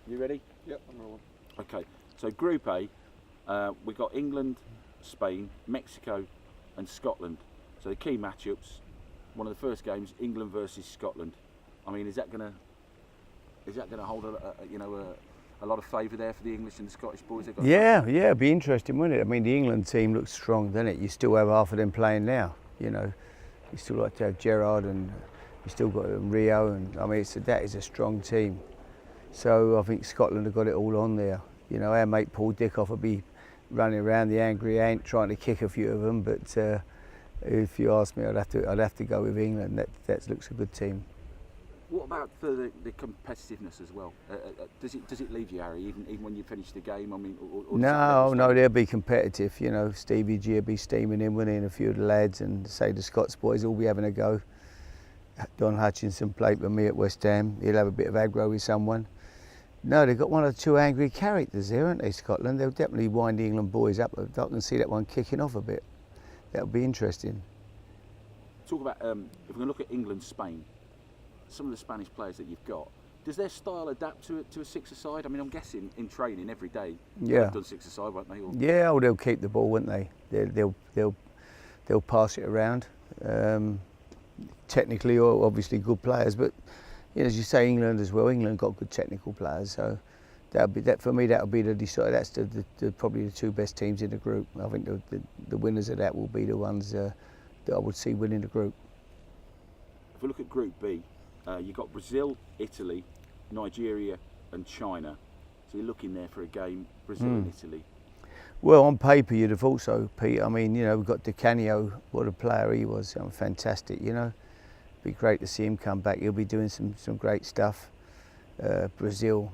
You ready? Yep, I'm rolling. Okay, so Group A, we've got England, Spain, Mexico and Scotland. So the key matchups, one of the first games, England versus Scotland. I mean, is that going to hold a lot of favour there for the English and the Scottish boys? Yeah, it'd be interesting, wouldn't it? I mean, the England team looks strong, doesn't it? You still have half of them playing now, you know. You still like to have Gerrard, and you still got Rio, and I mean, that is a strong team. So I think Scotland have got it all on there. You know, our mate Paul Dickoff will be running around the angry ant trying to kick a few of them. But if you ask me, I'd have to go with England. That looks a good team. What about for the competitiveness as well? Does it leave you, Harry, even when you finish the game? I mean, no, they'll be competitive. You know, Stevie G will be steaming in, winning a few of the lads, and say the Scots boys will be having a go. Don Hutchinson played with me at West Ham. He'll have a bit of aggro with someone. No, they've got one or two angry characters there, haven't they, Scotland? They'll definitely wind the England boys up. I can see that one kicking off a bit. That'll be interesting. Talk about, if we're going to look at England, Spain, some of the Spanish players that you've got, does their style adapt to a six-a-side? I mean, I'm guessing in training every day, they've done six-a-side, won't they? Or... Yeah, they'll keep the ball, won't they? They'll pass it around. Technically, obviously good players, but you know, as you say, England as well. England got good technical players, so for me that'll be the decider. That's probably the two best teams in the group. I think the winners of that will be the ones that I would see winning the group. If we look at Group B, you've got Brazil, Italy, Nigeria, and China. So you're looking there for a game, Brazil and Italy. Well, on paper you'd have thought so, Pete. I mean, you know, we've got Di Canio, what a player he was, fantastic. You know. Be great to see him come back. He'll be doing some great stuff. Brazil,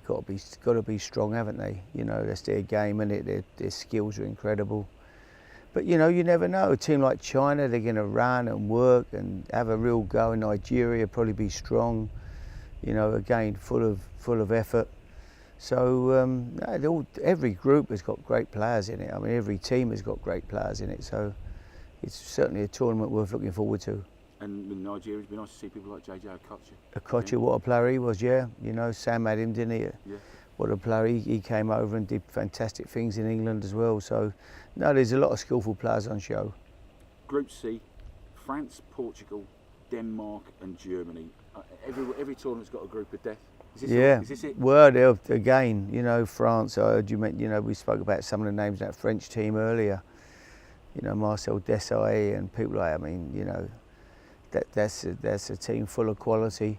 got to be strong, haven't they? You know, that's their game, and their skills are incredible. But you know, you never know. A team like China, they're going to run and work and have a real go. Nigeria probably be strong. You know, again, full of effort. So every group has got great players in it. I mean, every team has got great players in it. So it's certainly a tournament worth looking forward to. And with Nigeria, it'd be nice to see people like JJ Okocha. Okocha, what a player he was, yeah. You know, Sam had him, didn't he? Yeah. What a player. He came over and did fantastic things in England as well. So, no, there's a lot of skillful players on show. Group C, France, Portugal, Denmark and Germany. Every tournament's got a group of death. Is this it? Well, again, you know, France, I heard you meant, you know, we spoke about some of the names of that French team earlier. You know, Marcel Desailly and people like, I mean, you know, that's a team full of quality.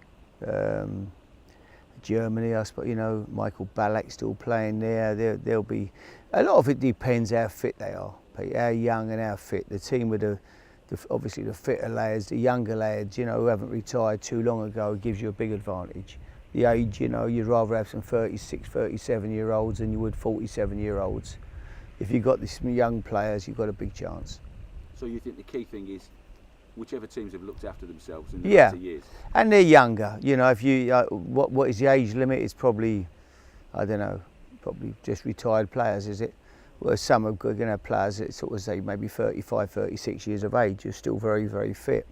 Germany, I suppose, you know, Michael Ballack still playing there. There'll be a lot of it depends how fit they are, how young and how fit. The team with obviously the fitter lads, the younger lads, you know, who haven't retired too long ago, gives you a big advantage. The age, you know, you'd rather have some 36, 37-year-olds than you would 47-year-olds. If you've got these young players, you've got a big chance. So you think the key thing is whichever teams have looked after themselves in the latter years? And they're younger. You know, if you what is the age limit? It's probably, I don't know, probably just retired players, is it? Well, some are going to have players that sort of say maybe 35, 36 years of age. You're still very, very fit.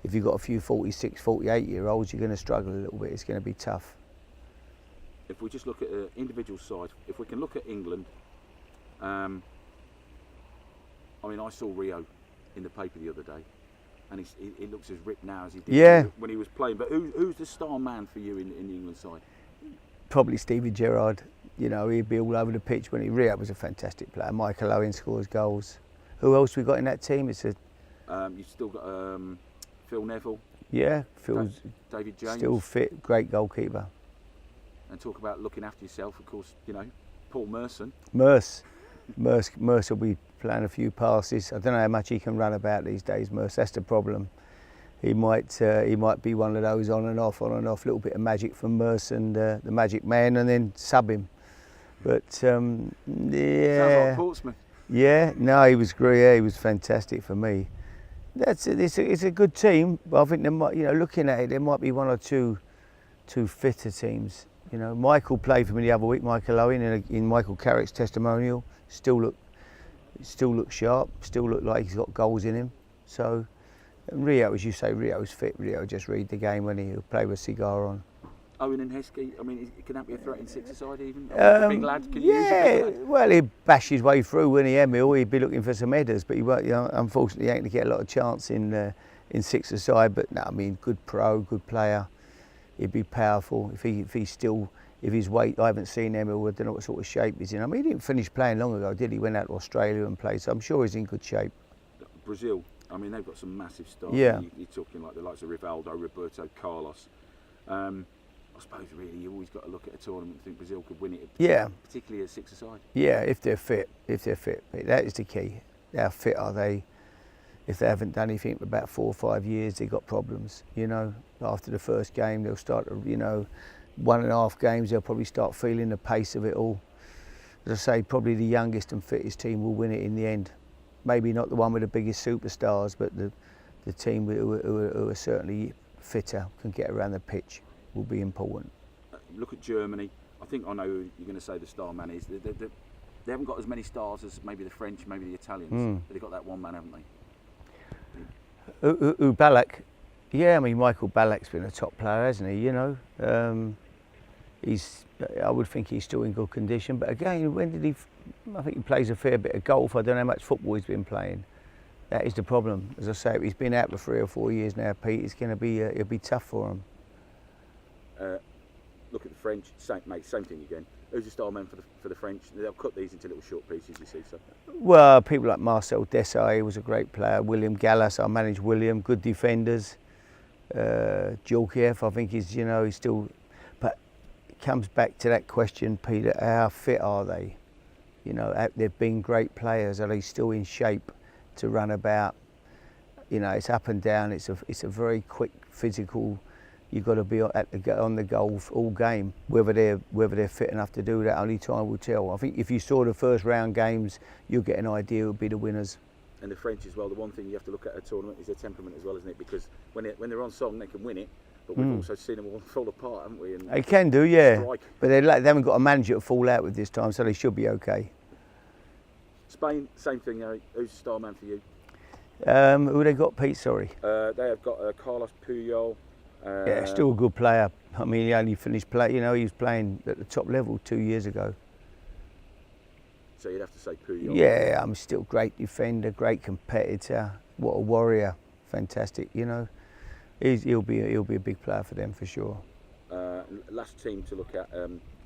If you've got a few 46, 48-year-olds, you're going to struggle a little bit. It's going to be tough. If we just look at the individual side, if we can look at England, I mean, I saw Rio in the paper the other day, and he looks as ripped now as he did when he was playing. But who's the star man for you in the England side? Probably Stevie Gerrard. You know, he'd be all over the pitch when Rio was a fantastic player. Michael Owen scores goals. Who else we got in that team? It's a. You've still got Phil Neville. Yeah, Phil's David James. Still fit, great goalkeeper. And talk about looking after yourself, of course. You know, Paul Merson. Merce will be playing a few passes. I don't know how much he can run about these days, Merce. That's the problem. He might be one of those on and off, little bit of magic from Merce and the magic man, and then sub him. But yeah. Sounds like Portsmouth. Yeah, no, he was great. Yeah, he was fantastic for me. It's a good team, but I think there might, you know, looking at it, there might be one or two fitter teams. You know, Michael played for me the other week. Michael Owen in Michael Carrick's testimonial still look sharp. Still look like he's got goals in him. So Rio, as you say, Rio's fit. Rio just read the game when he'll play with a cigar on. Owen and Heskey, I mean, can that be a threat in six-a-side even? A big lad, can you use a big lad? Well, he'd bash his way through, wouldn't he, Emil? He'd be looking for some headers, but he won't, unfortunately, he ain't going to get a lot of chance in six-a-side. But no, I mean, good pro, good player. He'd be powerful if his weight. I haven't seen Emil. I don't know what sort of shape he's in. I mean, he didn't finish playing long ago, did he? Went out to Australia and played, so I'm sure he's in good shape. Brazil, I mean, they've got some massive stars. Yeah. You're talking like the likes of Rivaldo, Roberto Carlos. I suppose really you always got to look at a tournament and think Brazil could win it. Yeah. Particularly at six-a-side. Yeah, if they're fit. That is the key. How fit are they? If they haven't done anything for about 4 or 5 years, they've got problems. You know, after the first game, they'll start to, 1.5 games, they'll probably start feeling the pace of it all. As I say, probably the youngest and fittest team will win it in the end. Maybe not the one with the biggest superstars, but the team who are certainly fitter, can get around the pitch, will be important. Look at Germany. I think I know who you're going to say the star man is. They haven't got as many stars as maybe the French, maybe the Italians, but they've got that one man, haven't they? Ballack, yeah, I mean, Michael Ballack's been a top player, hasn't he? You know, I would think he's still in good condition. But again, I think he plays a fair bit of golf. I don't know how much football he's been playing. That is the problem. As I say, he's been out for 3 or 4 years now, Pete. It's going to be, it'll be tough for him. Look at the French, same thing again. Who's the star man for the French? They'll cut these into little short pieces, you see. So. Well, people like Marcel Desailly was a great player. William Gallas, I managed William, good defenders. Djorkaeff, I think he's still. But it comes back to that question, Peter: how fit are they? You know, they've been great players. Are they still in shape to run about? You know, it's up and down. It's a very quick, physical. You've got to be on the goal all game. Whether they're fit enough to do that, only time will tell. I think if you saw the first round games, you'll get an idea who'll be the winners. And the French as well. The one thing you have to look at a tournament is their temperament as well, isn't it? Because when they're on song, they can win it. But we've also seen them all fall apart, haven't we? And they can do, yeah. Strike. But they haven't got a manager to fall out with this time, so they should be okay. Spain, same thing, Harry. Who's the star man for you? Who they got, Pete? Sorry. They have got Carlos Puyol. Yeah, still a good player. I mean, he only finished play. You know, he was playing at the top level 2 years ago. So you'd have to say Puyol. Yeah, I'm still great defender, great competitor. What a warrior! Fantastic. You know, he'll be a big player for them for sure. Last team to look at,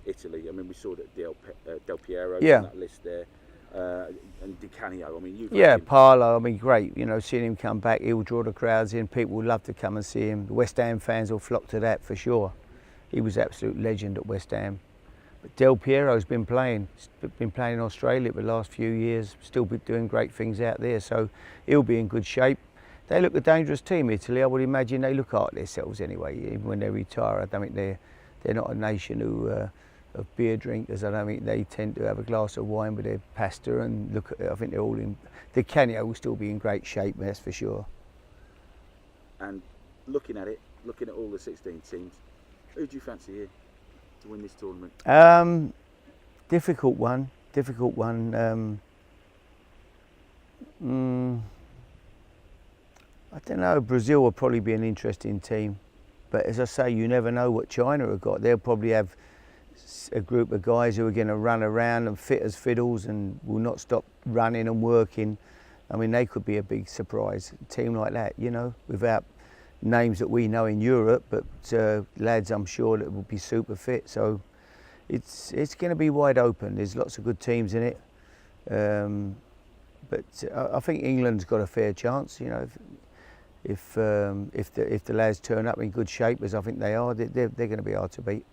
Italy. I mean, we saw that Del Piero on that list there. And Di Canio, I mean, Paolo, I mean, great. You know, seeing him come back, he'll draw the crowds in. People will love to come and see him. The West Ham fans will flock to that for sure. He was an absolute legend at West Ham. But Del Piero's been playing in Australia for the last few years, still been doing great things out there. So he'll be in good shape. They look a dangerous team, Italy. I would imagine they look after themselves anyway. Even when they retire, I don't think they're not a nation who. Of beer drinkers. I don't think they tend to have a glass of wine with their pasta and look at it. I think they're all in. Di Canio will still be in great shape, that's for sure. And looking at all the 16 teams, who do you fancy here to win this tournament? Difficult one. I don't know. Brazil will probably be an interesting team, but as I say, you never know what China have got. They'll probably have a group of guys who are going to run around and fit as fiddles and will not stop running and working. I mean, they could be a big surprise. A team like that, you know, without names that we know in Europe, but lads I'm sure that will be super fit. So it's going to be wide open. There's lots of good teams in it. But I think England's got a fair chance, you know. If the lads turn up in good shape, as I think they are, they're going to be hard to beat.